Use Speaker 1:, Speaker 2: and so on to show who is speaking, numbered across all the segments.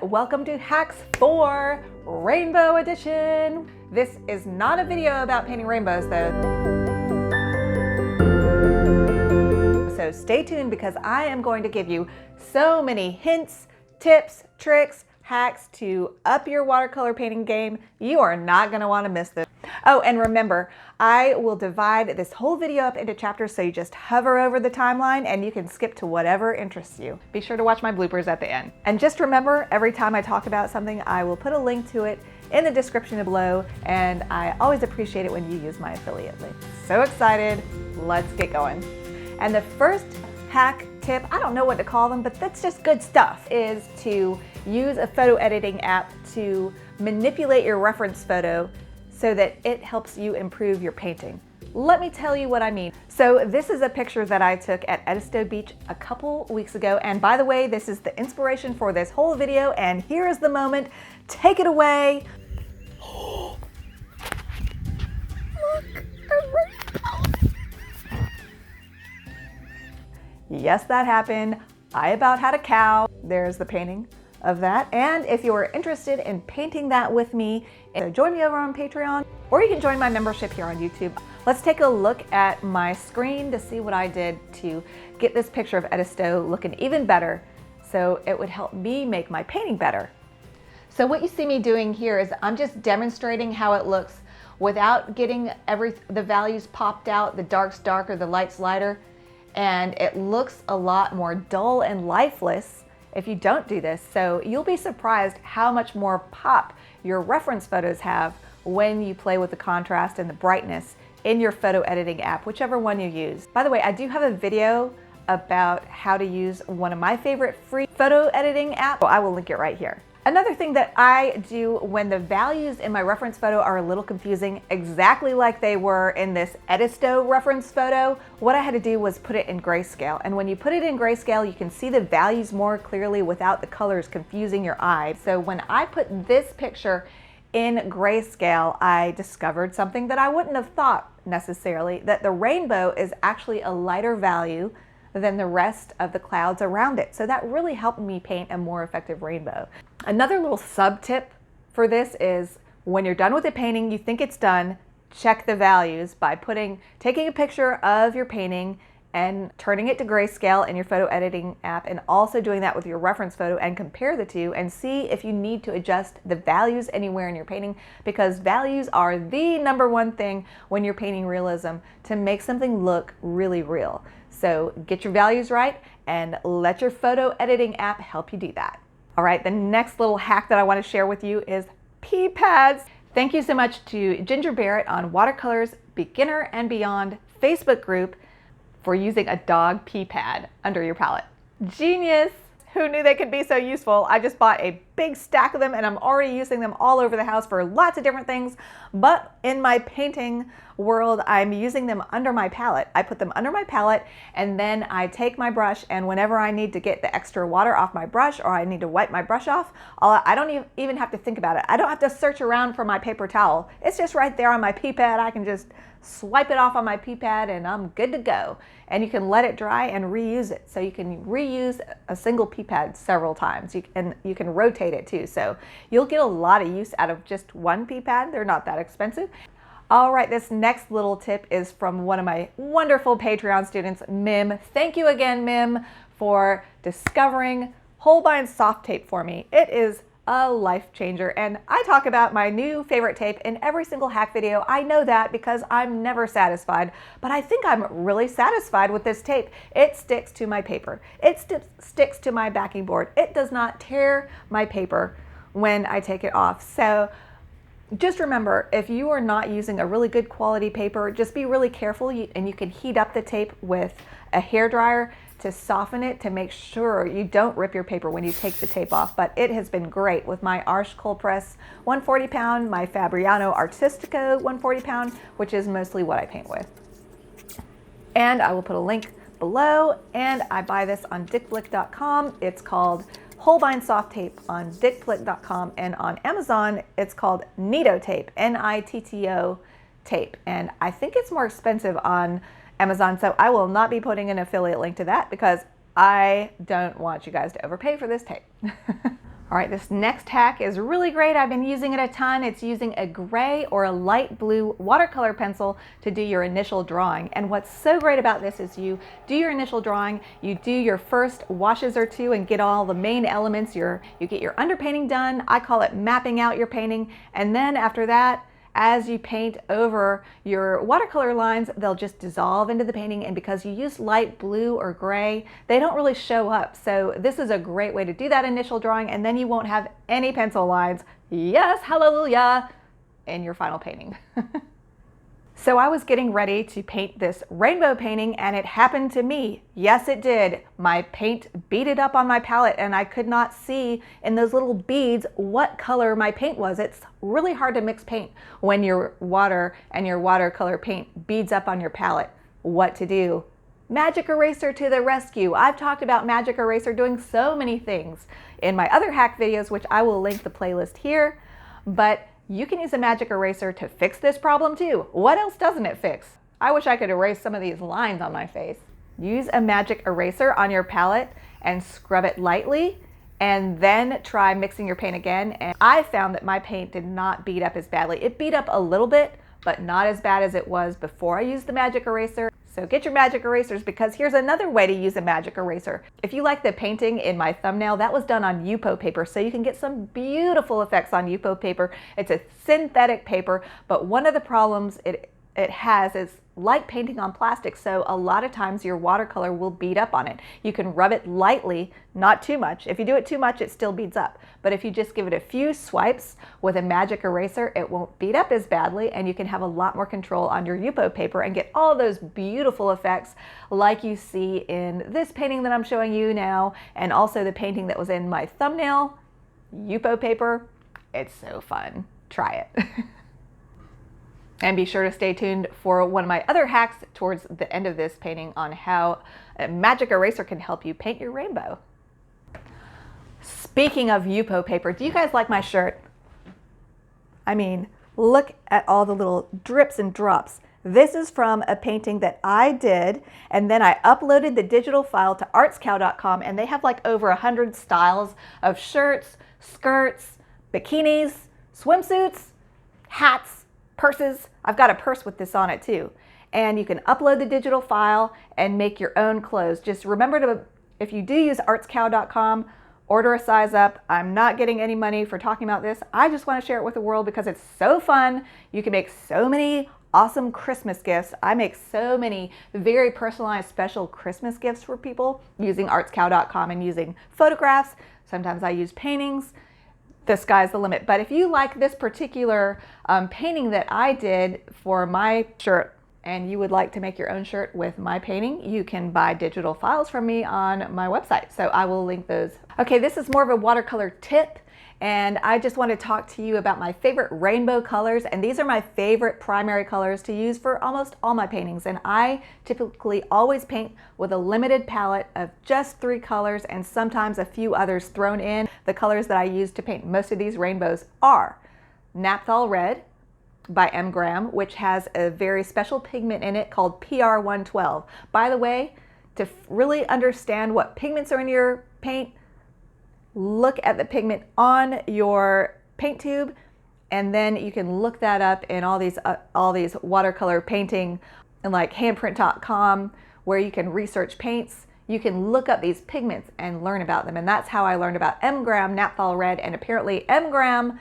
Speaker 1: welcome to Hacks for Rainbow Edition. This is not a video about painting rainbows though. So stay tuned because I am going to give you so many hints, tips, tricks, hacks to up your watercolor painting game. You are not going to want to miss this. Oh, and remember, I will divide this whole video up into chapters, so you just hover over the timeline and you can skip to whatever interests you. Be sure to watch my bloopers at the end. And just remember, every time I talk about something, I will put a link to it in the description below, and I always appreciate it when you use my affiliate link. So excited, let's get going. And the first hack tip, I don't know what to call them, but that's just good stuff, is to use a photo editing app to manipulate your reference photo so that it helps you improve your painting. Let me tell you what I mean. So this is a picture that I took at Edisto Beach a couple weeks ago. And by the way, this is the inspiration for this whole video. And here is the moment. Take it away. Look, a rainbow. Yes, that happened. I about had a cow. There's the painting of that. And if you're interested in painting that with me, join me over on Patreon, or you can join my membership here on YouTube. Let's take a look at my screen to see what I did to get this picture of Edisto looking even better, so it would help me make my painting better. So what you see me doing here is I'm just demonstrating how it looks without getting the values popped out, the dark's darker, the light's lighter, and it looks a lot more dull and lifeless if you don't do this. So you'll be surprised how much more pop your reference photos have when you play with the contrast and the brightness in your photo editing app, whichever one you use. By the way, I do have a video about how to use one of my favorite free photo editing apps. I will link it right here. Another thing that I do when the values in my reference photo are a little confusing, exactly like they were in this Edisto reference photo, what I had to do was put it in grayscale. And when you put it in grayscale, you can see the values more clearly without the colors confusing your eye. So when I put this picture in grayscale, I discovered something that I wouldn't have thought necessarily, that the rainbow is actually a lighter value than the rest of the clouds around it. So that really helped me paint a more effective rainbow. Another little sub tip for this is when you're done with the painting, you think it's done, check the values by taking a picture of your painting and turning it to grayscale in your photo editing app, and also doing that with your reference photo, and compare the two and see if you need to adjust the values anywhere in your painting, because values are the #1 thing when you're painting realism to make something look really real. So get your values right and let your photo editing app help you do that. All right, the next little hack that I want to share with you is pea pads. Thank you so much to Ginger Barrett on Watercolor's Beginner and Beyond Facebook group for using a dog pea pad under your palette. Genius! Who knew they could be so useful? I just bought a big stack of them and I'm already using them all over the house for lots of different things. But in my painting world, I'm using them under my palette. I put them under my palette and then I take my brush, and whenever I need to get the extra water off my brush or I need to wipe my brush off, I don't even have to think about it. I don't have to search around for my paper towel. It's just right there on my pea pad. I can just swipe it off on my pea pad and I'm good to go. And you can let it dry and reuse it. So you can reuse a single pea pad several times. You can rotate it too. So you'll get a lot of use out of just one pea pad. They're not that expensive. All right, this next little tip is from one of my wonderful Patreon students, Mim. Thank you again, Mim, for discovering Holbein soft tape for me. It is a life changer, and I talk about my new favorite tape in every single hack video. I know that because I'm never satisfied, but I think I'm really satisfied with this tape. It sticks to my paper. It sticks to my backing board. It does not tear my paper when I take it off. So just remember, if you are not using a really good quality paper, just be really careful, and you can heat up the tape with a hairdryer to soften it, to make sure you don't rip your paper when you take the tape off. But it has been great with my Arches cold press 140 pound, my Fabriano Artistico 140 pound, which is mostly what I paint with. And I will put a link below, and I buy this on dickblick.com. It's called Holbein soft tape on dickblick.com, and on Amazon it's called Nitto tape, Nitto tape, and I think it's more expensive on Amazon, so I will not be putting an affiliate link to that because I don't want you guys to overpay for this tape. All right, this next hack is really great. I've been using it a ton. It's using a gray or a light blue watercolor pencil to do your initial drawing. And what's so great about this is you do your initial drawing, you do your first washes or two and get all the main elements, you get your underpainting done. I call it mapping out your painting. And then after that, as you paint over your watercolor lines, they'll just dissolve into the painting, and because you use light blue or gray, they don't really show up. So this is a great way to do that initial drawing, and then you won't have any pencil lines, yes, hallelujah, in your final painting. So I was getting ready to paint this rainbow painting, and it happened to me. Yes, it did. My paint beaded up on my palette, and I could not see in those little beads what color my paint was. It's really hard to mix paint when your water and your watercolor paint beads up on your palette. What to do? Magic eraser to the rescue. I've talked about magic eraser doing so many things in my other hack videos, which I will link the playlist here, but you can use a magic eraser to fix this problem too. What else doesn't it fix? I wish I could erase some of these lines on my face. Use a magic eraser on your palette and scrub it lightly, and then try mixing your paint again. And I found that my paint did not bead up as badly. It beat up a little bit, but not as bad as it was before I used the magic eraser. So get your magic erasers, because here's another way to use a magic eraser. If you like the painting in my thumbnail, that was done on Yupo paper, so you can get some beautiful effects on Yupo paper. It's a synthetic paper, but one of the problems it has is like painting on plastic, so a lot of times your watercolor will bead up on it. You can rub it lightly, not too much. If you do it too much, it still beads up. But if you just give it a few swipes with a magic eraser, it won't bead up as badly, and you can have a lot more control on your Yupo paper and get all those beautiful effects like you see in this painting that I'm showing you now, and also the painting that was in my thumbnail. Yupo paper, it's so fun. Try it. And be sure to stay tuned for one of my other hacks towards the end of this painting on how a magic eraser can help you paint your rainbow. Speaking of Yupo paper, do you guys like my shirt? I mean, look at all the little drips and drops. This is from a painting that I did, and then I uploaded the digital file to artscow.com, and they have like over 100 styles of shirts, skirts, bikinis, swimsuits, hats, purses. I've got a purse with this on it too. And you can upload the digital file and make your own clothes. Just remember to, if you do use artscow.com, order a size up. I'm not getting any money for talking about this. I just want to share it with the world because it's so fun. You can make so many awesome Christmas gifts. I make so many very personalized special Christmas gifts for people using artscow.com and using photographs. Sometimes I use paintings. The sky's the limit. But if you like this particular painting that I did for my shirt, and you would like to make your own shirt with my painting, you can buy digital files from me on my website. So I will link those. Okay, this is more of a watercolor tip, and I just want to talk to you about my favorite rainbow colors, and these are my favorite primary colors to use for almost all my paintings. And I typically always paint with a limited palette of just 3 colors and sometimes a few others thrown in. The colors that I use to paint most of these rainbows are Naphthol Red by M. Graham, which has a very special pigment in it called PR112. By the way, to really understand what pigments are in your paint, look at the pigment on your paint tube, and then you can look that up in all these watercolor painting and like handprint.com, where you can research paints. You can look up these pigments and learn about them, and that's how I learned about M. Graham Naphthol Red. And apparently M. Graham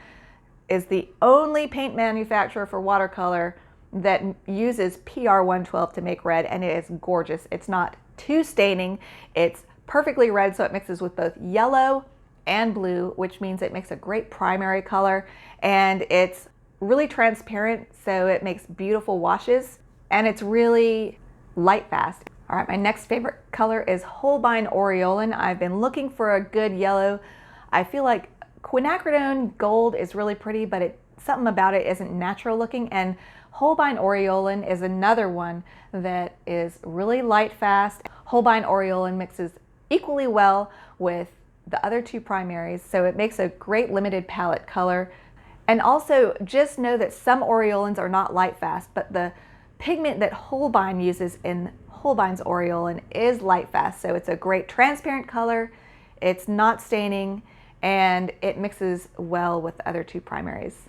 Speaker 1: is the only paint manufacturer for watercolor that uses PR112 to make red, and it is gorgeous. It's not too staining. It's perfectly red, so it mixes with both yellow and blue, which means it makes a great primary color, and it's really transparent, so it makes beautiful washes, and it's really light fast. All right, my next favorite color is Holbein Aureolin. I've been looking for a good yellow. I feel like quinacridone gold is really pretty, but something about it isn't natural looking, and Holbein Aureolin is another one that is really light fast. Holbein Aureolin mixes equally well with the other 2 primaries, so it makes a great limited palette color. And also just know that some Aureolins are not light fast, but the pigment that Holbein uses in Holbein's Aureolin is light fast, so it's a great transparent color. It's not staining, and it mixes well with the other two primaries.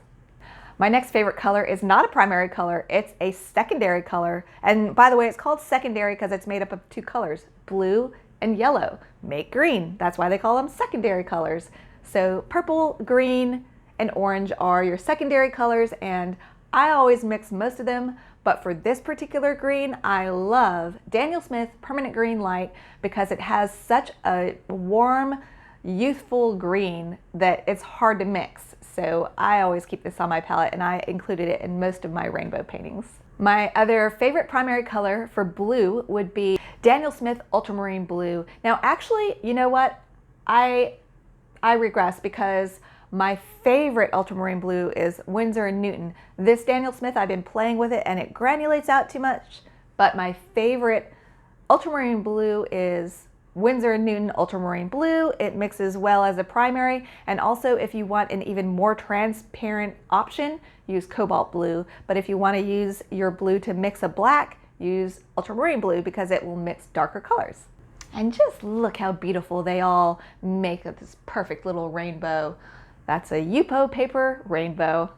Speaker 1: My next favorite color is not a primary color, it's a secondary color. And by the way, it's called secondary because it's made up of two colors, blue and yellow. Make green, that's why they call them secondary colors. So purple, green, and orange are your secondary colors, and I always mix most of them, but for this particular green, I love Daniel Smith Permanent Green Light because it has such a warm, youthful green that it's hard to mix. So I always keep this on my palette, and I included it in most of my rainbow paintings. My other favorite primary color for blue would be Daniel Smith Ultramarine Blue. Now actually, you know what? I regress because my favorite ultramarine blue is Winsor & Newton. This Daniel Smith, I've been playing with it and it granulates out too much, but my favorite ultramarine blue is Winsor & Newton Ultramarine Blue. It mixes well as a primary, and also if you want an even more transparent option, use cobalt blue. But if you want to use your blue to mix a black, use ultramarine blue because it will mix darker colors. And just look how beautiful they all make this perfect little rainbow. That's a Yupo paper rainbow.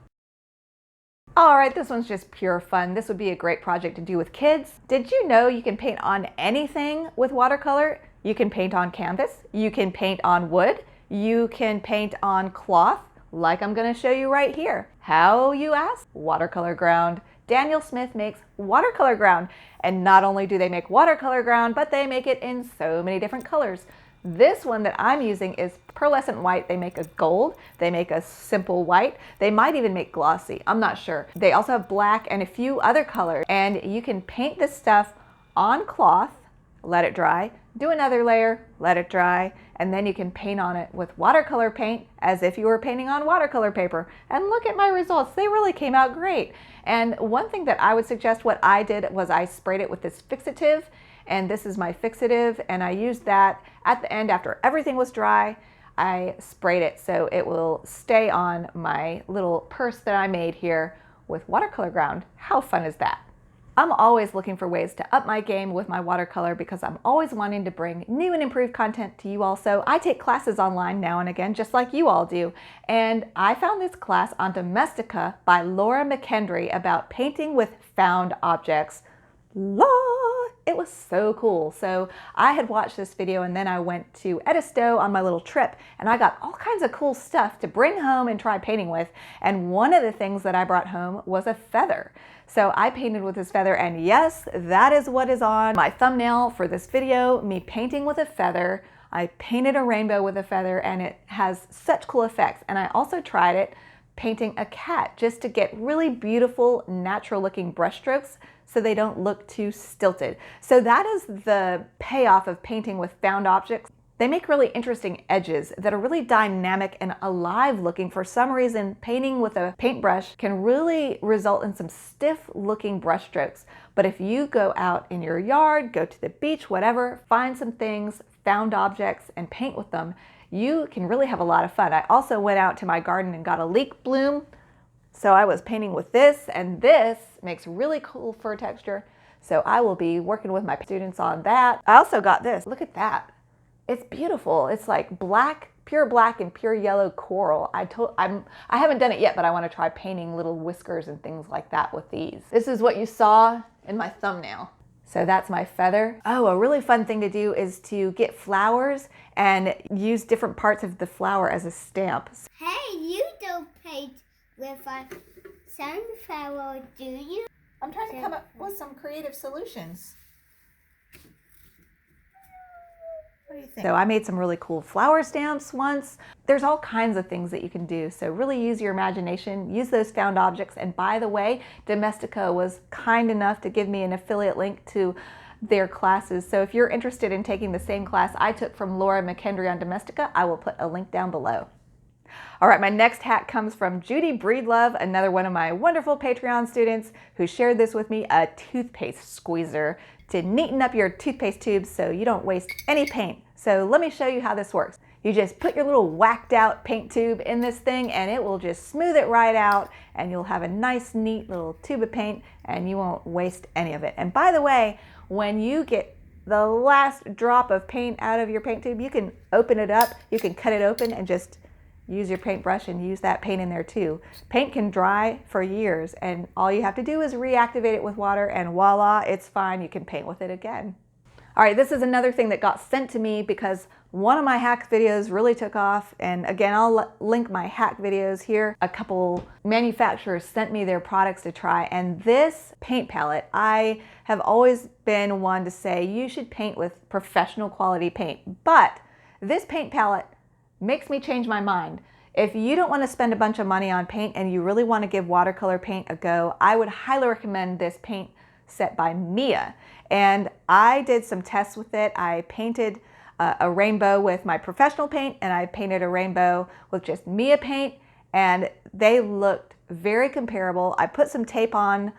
Speaker 1: All right, this one's just pure fun. This would be a great project to do with kids. Did you know you can paint on anything with watercolor? You can paint on canvas, you can paint on wood, you can paint on cloth, like I'm gonna show you right here. How, you ask? Watercolor ground. Daniel Smith makes watercolor ground. And not only do they make watercolor ground, but they make it in so many different colors. This one that I'm using is pearlescent white. They make a gold, they make a simple white, they might even make glossy, I'm not sure. They also have black and a few other colors. And you can paint this stuff on cloth, let it dry, do another layer, let it dry, and then you can paint on it with watercolor paint as if you were painting on watercolor paper. And look at my results, they really came out great. And one thing that I would suggest, what I did was I sprayed it with this fixative, and this is my fixative, and I used that at the end after everything was dry. I sprayed it so it will stay on my little purse that I made here with watercolor ground. How fun is that? I'm always looking for ways to up my game with my watercolor because I'm always wanting to bring new and improved content to you all. So I take classes online now and again, just like you all do. And I found this class on Domestika by Laura McKendry about painting with found objects. It was so cool. So I had watched this video and then I went to Edisto on my little trip and I got all kinds of cool stuff to bring home and try painting with. And one of the things that I brought home was a feather. So I painted with this feather, and yes, that is what is on my thumbnail for this video, me painting with a feather. I painted a rainbow with a feather and it has such cool effects. And I also tried it painting a cat just to get really beautiful, natural looking brush strokes so they don't look too stilted. So that is the payoff of painting with found objects. They make really interesting edges that are really dynamic and alive looking. For some reason, painting with a paintbrush can really result in some stiff looking brush strokes. But if you go out in your yard, go to the beach, whatever, find some things, found objects, and paint with them, you can really have a lot of fun. I also went out to my garden and got a leek bloom. So I was painting with this, and this makes really cool fur texture. So I will be working with my students on that. I also got this, look at that. It's beautiful. It's like black, pure black and pure yellow coral. I haven't done it yet, but I want to try painting little whiskers and things like that with these. This is what you saw in my thumbnail. So that's my feather. Oh, a really fun thing to do is to get flowers and use different parts of the flower as a stamp.
Speaker 2: Hey, you don't paint with a sunflower, do you?
Speaker 1: I'm trying to come up with some creative solutions. What do you think? So I made some really cool flower stamps once. There's all kinds of things that you can do. So really use your imagination, use those found objects. And by the way, Domestika was kind enough to give me an affiliate link to their classes. So if you're interested in taking the same class I took from Laura McKendry on Domestika, I will put a link down below. All right, my next hack comes from Judy Breedlove, another one of my wonderful Patreon students who shared this with me, a toothpaste squeezer to neaten up your toothpaste tubes so you don't waste any paint. So let me show you how this works. You just put your little whacked out paint tube in this thing and it will just smooth it right out, and you'll have a nice neat little tube of paint and you won't waste any of it. And by the way, when you get the last drop of paint out of your paint tube, you can open it up, you can cut it open and just use your paintbrush and use that paint in there too. Paint can dry for years, and all you have to do is reactivate it with water, and voila, it's fine. You can paint with it again. All right, this is another thing that got sent to me because one of my hack videos really took off. And again, I'll link my hack videos here. A couple manufacturers sent me their products to try. And this paint palette, I have always been one to say you should paint with professional quality paint. But this paint palette makes me change my mind. If you don't want to spend a bunch of money on paint and you really want to give watercolor paint a go, I would highly recommend this paint set by Mia. And I did some tests with it. I painted a rainbow with my professional paint, and I painted a rainbow with just Mia paint, and they looked very comparable. I put some tape on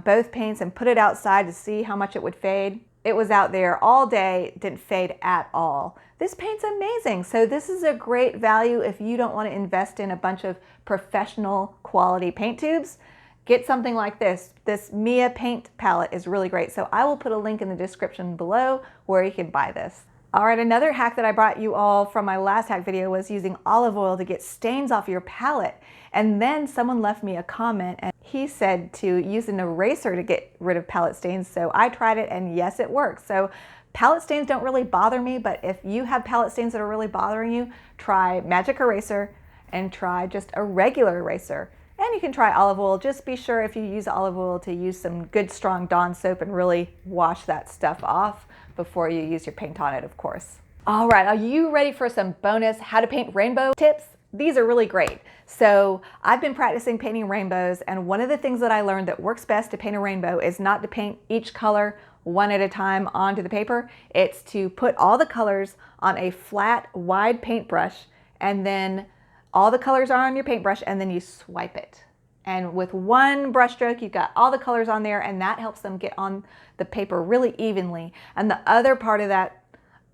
Speaker 1: both paints and put it outside to see how much it would fade. It was out there all day, didn't fade at all. This paint's amazing. So this is a great value if you don't want to invest in a bunch of professional quality paint tubes. Get something like this. This Mia paint palette is really great. So I will put a link in the description below where you can buy this. All right, another hack that I brought you all from my last hack video was using olive oil to get stains off your palette. And then someone left me a comment and he said to use an eraser to get rid of palette stains. So I tried it and yes, it works. So palette stains don't really bother me, but if you have palette stains that are really bothering you, try magic eraser and try just a regular eraser. And you can try olive oil. Just be sure if you use olive oil to use some good strong Dawn soap and really wash that stuff off before you use your paint on it, of course. All right, are you ready for some bonus how to paint rainbow tips? These are really great. So I've been practicing painting rainbows, and one of the things that I learned that works best to paint a rainbow is not to paint each color one at a time onto the paper. It's to put all the colors on a flat, wide paintbrush, and then all the colors are on your paintbrush, and then you swipe it. And with one brush stroke, you've got all the colors on there, and that helps them get on the paper really evenly. And the other part of that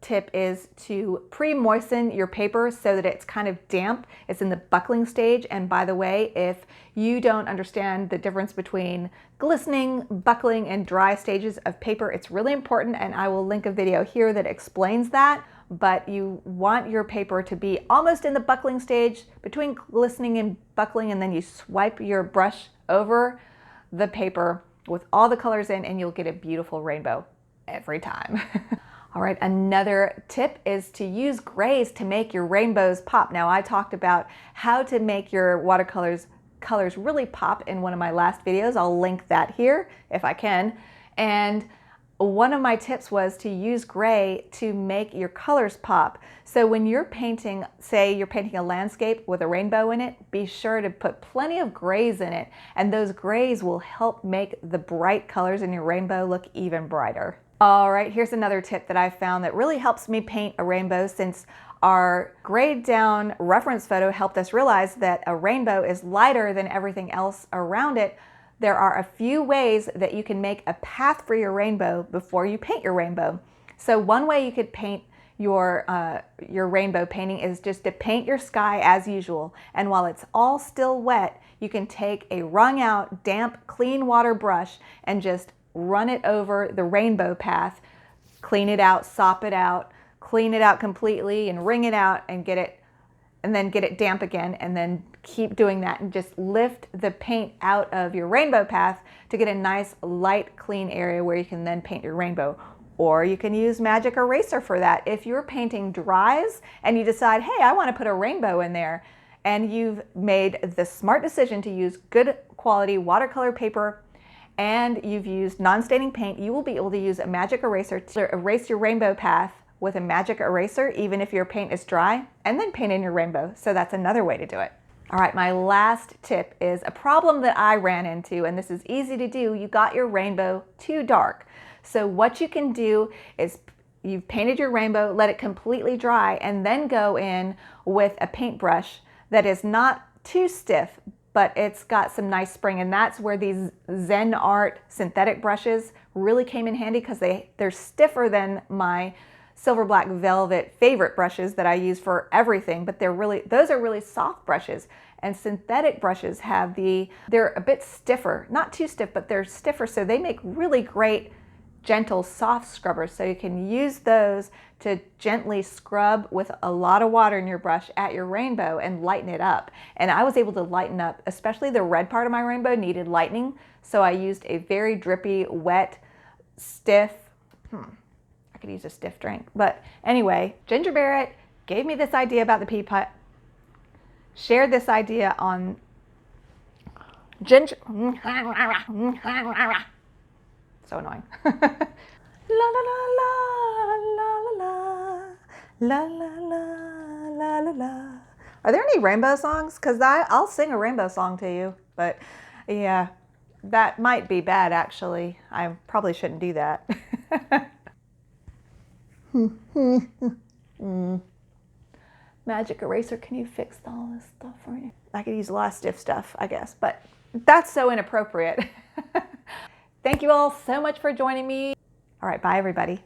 Speaker 1: tip is to pre-moisten your paper so that it's kind of damp. It's in the buckling stage. And by the way, if you don't understand the difference between glistening, buckling, and dry stages of paper, it's really important, and I will link a video here that explains that. But you want your paper to be almost in the buckling stage, between glistening and buckling, and then you swipe your brush over the paper with all the colors in, and you'll get a beautiful rainbow every time. All right, another tip is to use grays to make your rainbows pop. Now, I talked about how to make your watercolors colors really pop in one of my last videos. I'll link that here if I can. And one of my tips was to use gray to make your colors pop. So when you're painting, say you're painting a landscape with a rainbow in it, be sure to put plenty of grays in it, and those grays will help make the bright colors in your rainbow look even brighter. All right, here's another tip that I found that really helps me paint a rainbow, since our grayed down reference photo helped us realize that a rainbow is lighter than everything else around it. There are a few ways that you can make a path for your rainbow before you paint your rainbow. So one way you could paint your rainbow painting is just to paint your sky as usual. And while it's all still wet, you can take a wrung out, damp, clean water brush and just run it over the rainbow path, clean it out, sop it out, clean it out completely and wring it out and then get it damp again, and then keep doing that and just lift the paint out of your rainbow path to get a nice light clean area where you can then paint your rainbow. Or you can use magic eraser for that. If you're painting dries and you decide, hey, I want to put a rainbow in there, and you've made the smart decision to use good quality watercolor paper and you've used non-staining paint, you will be able to use a magic eraser to erase your rainbow path with a magic eraser, even if your paint is dry, and then paint in your rainbow. So that's another way to do it. All right, my last tip is a problem that I ran into, and this is easy to do. You got your rainbow too dark. So what you can do is you've painted your rainbow, let it completely dry, and then go in with a paintbrush that is not too stiff, but it's got some nice spring. And that's where these Zen Art synthetic brushes really came in handy, because they're stiffer than my Silver Black Velvet favorite brushes that I use for everything, but those are really soft brushes. And synthetic brushes they're a bit stiffer, not too stiff, but they're stiffer, so they make really great gentle, soft scrubbers. So you can use those to gently scrub with a lot of water in your brush at your rainbow and lighten it up. And I was able to lighten up, especially the red part of my rainbow needed lightening. So I used a very drippy, wet, stiff, I could use a stiff drink. But anyway, Ginger Barrett gave me this idea about the pea pot, shared this idea on Ginger, so annoying. La la la la la la la la la la la. Are there any rainbow songs? Because I'll sing a rainbow song to you, but yeah, that might be bad actually. I probably shouldn't do that. Magic eraser, can you fix all this stuff for me? I could use a lot of stiff stuff, I guess, but that's so inappropriate. Thank you all so much for joining me. All right, bye everybody.